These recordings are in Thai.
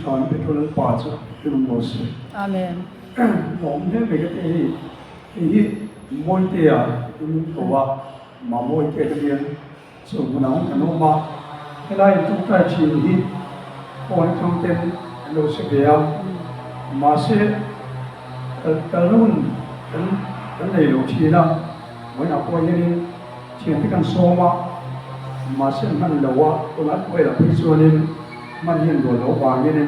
ชอนเป็นคนป่าจ้ะคือมันโมเสสอาเมนผมเนี่ยไปก็ที่มวยเตียมันก็ว่ามาโมยเตียเรียนส่งน้องกันออกมาให้ได้ทุกท่าชีวิตคนทั้งเต็มรู้สึกเดียวมาเสียตะลุ่นกันในโลกชีนะวันนั้นคนนี้เชื่อที่กันโซมาเสียมันเลวะคนนั้นเวลาพิจารณามันเห็นโดนโลกวางอย่างนี้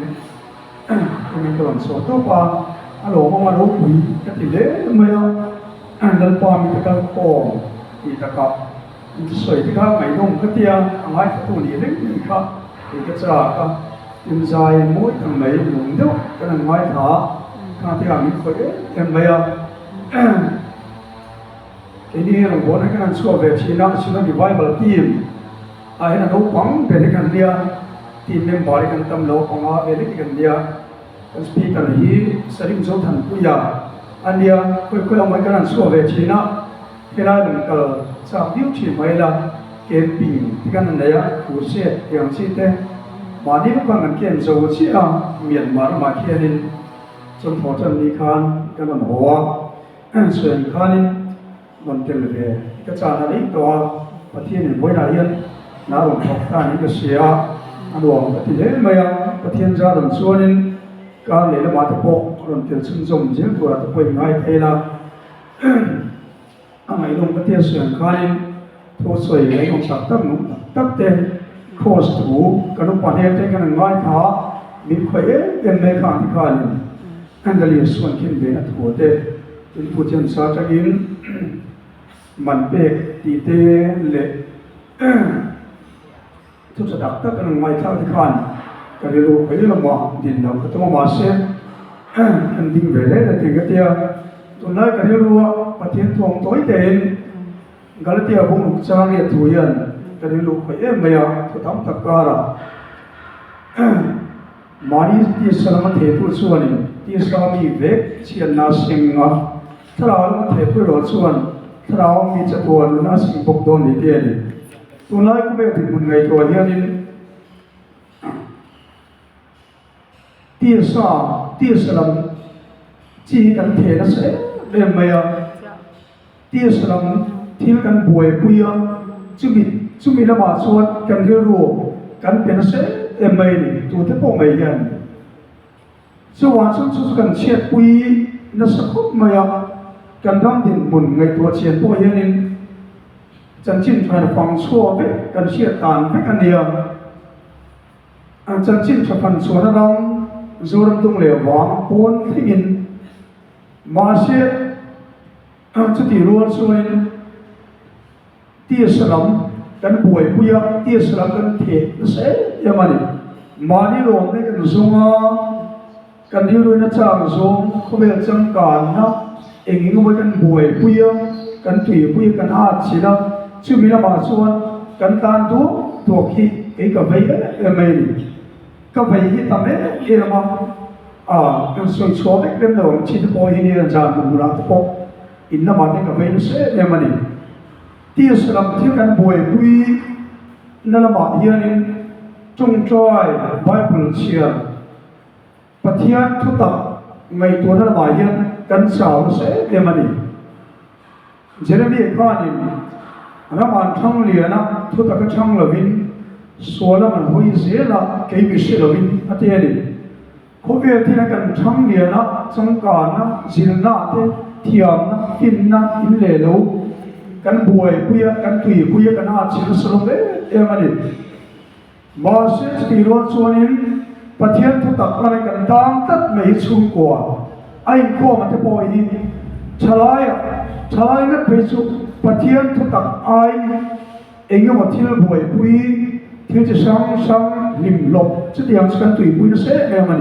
มันก็มันโซตัวปาฮัลโหลมาโลกผีก็ติดเลยไม่เอาดันปามีตะกับโกมีตะกับสวยที่ข้าไม่ลงก็เตียงอะไรตัวนี้เล็กนี่ครับอีกก็จะครับยิ่งใจมุ้ยทำไมหนุ่มเดียวก็นั่งไม้ขาข้าที่เรามีคนเอ็มไม่เอาทีนี้เราบอกให้กันช่วยแบบชีนะชีนะมีไว้บาทีมไอ้นั่นเราฟังเป็นกันเดียทีมเมมเบอร์กันตำรวจของเราเป็นกันเดียกันสปีกกันฮีสริมโจทันปุยาอันเดียคุยเอาไว้กันช่วยแบบชีนะเวลาหนึ่งก็จากวิวชีไม่ละเก็บปีที่กันนั่นเลยผู้เสียอย่างเช่นเต้มาดีกว่ากันเก็บโจเชียเมียนมามาเขียนจนพอจะมีการกันมันหัวส่วนการนี้มันเกิดเลยก็จะนั่นเองตัวประเทศนี้ไม่ได้ยันน่าหลงทอกการนี้ก็เสียอันหลวงประเทศไม่ยังประเทศจะหลงส่วนนี้การเลยละมาตะโพกหลงเกิดซึ่งสมเจ้าตัวตะโพกง่ายเทละอะไรลงประเทศส่วนการนี้ทุกส่วนเลยของสักตั้งนุ่มตั้งเต็มโคสตูกันอุปนิสัยกันง่ายท้ามีใครเป็นในการที่การนี้อันเดียส่วนขึ้นเป็นอัตโตเตเป็นผู้เชี่ยวชาญจากอินมันเป็กตีเตเละทุกสถาบันกันง่ายท้าที่การก็เรียกว่าไปเรื่องมาดินเราก็ต้องมาเสียอันดิ้งเวลเลยถึงกับเดียวตัวนั้นก็เรียกว่าประเทศทองตัวเต็มก็เลยเดียวบุ้งจางเรียถุยันก็เรียกว่าไปไม่เอาทุกทำตะการะมาดีที่สลามเทพุส่วนนี้ที่สลามีเวกเชียนนาสิงห์ถ้าเราเทพุรถส่วนถ้าเรามีจักรวาลนาสิงห์ปกโดนนิเดียนตัวนั้นก็ไม่ถึงมันไงตัวเฮียนี่ที่สลามจีกันเทนเสเรื่องไม่เอาที่สลามที่กันป่วยปุยจุมิละมาส่วนกันเรื่องรู้กันเป็นเสเอ็มไม่นี่ตัวที่พวกไม่ยันส่วนสุดกันเชียปุยนั่นสักคนไม่เอากันทำดินบุญไงตัวเชียพวกยันนี่จันจินทานฟังชั่วไปกันเชียตานไปกันเดียวจันจินฟังชั่วนั่นเราจูรมตุงเลวางปนที่อินมาเสียจุดที่รู้ส่วนที่สลามกันป่วยผู้ยากที่สลามกันเทเสยามันมาดีรวมได้กันส่งกันที่รู้นะจ้างส่งเขาเป็นจังการนะเองก็ไม่กันป่วยผู้ยากกันถุยผู้ยากกันอาชีพชื่อมีละมาส่วนกันตานตัวขี้เอกกับไปไม่กับไปที่ทำให้เรื่องมันกันส่วนชัวร์ได้เรื่องเดิมชิดพอที่นี่จานมันรักพออินน้ำมันกับไปนั่นเสียเนี่ยมันที่สลับที่กันป่วยปุยนั่นละมาเฮียนี่จงใจไบเบิลเชียร์ปฏิญาณทุกตับไม่ตัวนั่นละมาเฮียกันสาวเสียเนี่ยมันเจเรมีข้อนี้น้ำมันช่างเลียนะทุกตับก็ช่างละวินส่วนมันหุยเสียละเกี่ยมิเสียละวินอันที่นี่เขาเวทีนั้นกันช่างเลียนะสังการนะจินนะเทียมนะอินนะอินเลโลกันป่วยผู้ยากกันถุยผู้ยากกันอาชีพสลบเลยเอ็มันมาเสียที่รถส่วนนี้ประเทศทุกตักอะไรกันต่างตัดไม่ชุ่มกว่าไอ้ข้อมันจะปล่อยชลายนั่นไปสู่ประเทศทุกตักไอ้เองก็มาที่เราป่วยผู้ยที่จะสั่งลิมลบสุดอย่างกันถุยผู้ยเสียเอ็มัน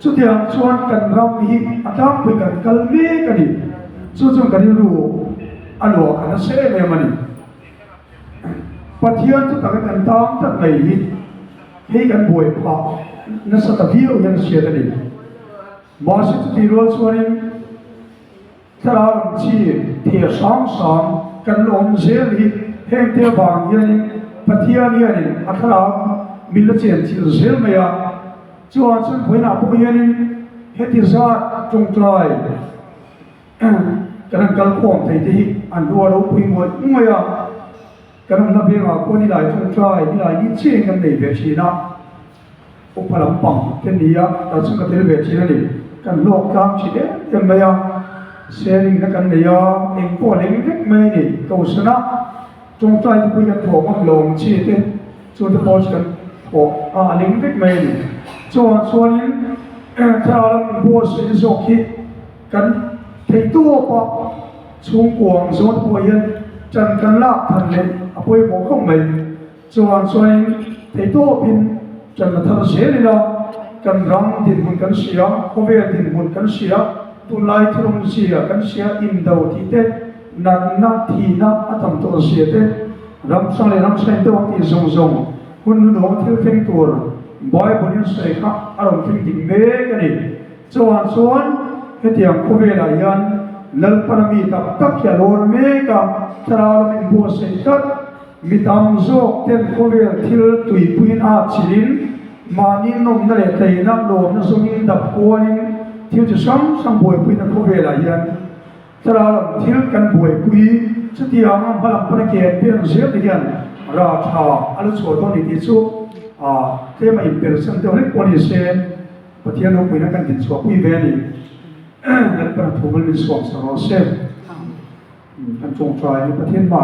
สุดอย่างส่วนกันเรามีอาการไปกันกัลเมกันนี่ส่วนกันรู้อันหลอกอันเสียเลยมันปฏิญาณทุกการกันตามตัดเลยให้กันป่วยพอนั่นสัตว์ที่ยังเสียกันนี่มาสิที่รู้ส่วนนี้ถ้าเราชี้เที่ยวสองกันลงเสียเลยให้เที่ยวบางอย่างปฏิญาณเนี่ยนี่ถ้าเรามีละเจียนที่เสียไม่ยาก จวนฉันคุยหน้าผู้เรียนเฮติซาจงใจกันนั้นกัลข่มไทยที่อันรัวรู้คุยหมดงวยกันนั้นนับเรียงคนนี่หลายจงใจนี่หลายนี่เชื่อกันในเวทีนะอุปลัมปังเทนียแต่ฉันก็เทเวทีนั่นเองกันโลกตามชีเดยังไม่เสียงนักกันเนี่ยเองก็เลี้ยงเล็กไม่นี่ก็ชนะจงใจที่คุยกันถูกมันลงชีเดจนจะพอกันโอ้เลี้ยงเล็กไม่นี่ส่วนนี้ถ้าเราบัวสีสกที่กันที่ตัวปะช่วงกวางส่วนพยันจันกันลากทันเลยอภัยบอกเขาไม่ส่วนนี้ที่ตัวพินจันมาทำเสียเลยนะกันรังดินมันกันเสียเขาเวดินมันกันเสียตุลายทรงเสียกันเสียอินดาวที่เด็นันนาทีนับอัตมตัวเสียเด็รำสังเลยรำสังตัวที่ทรงคุณหนูที่เพ่งตัวบอยบนนี้ใส่ข้าอารมณ์ฟิงเมกันนี่ส่วนเหตุอย่างคู่เวลายันเลิกปนมีตักยาโลนเมกับทราวมินบัวเสกัดมีตามโซกเต็มคู่เวลที่ตุยปุยนาชิลินมานี่นมนั่นแหละแต่นักโลมนั่นส่งอินดับกัวนี่ที่จะซ้ำบวยปุยนักคู่เวลายันทราวที่กันบวยปุยสติยามพลังพระเกียรติเป็นเสียดีกันราชาอรุณสวัสดิ์ที่สุดเทมาอินเปอร์เซนต์เดียวนี้คนอิสราเอลประเทศเราคุยนักการติดสวบคุยเวนี่และประตูมันมีสวบสารเสพกันจงใจประเทศมา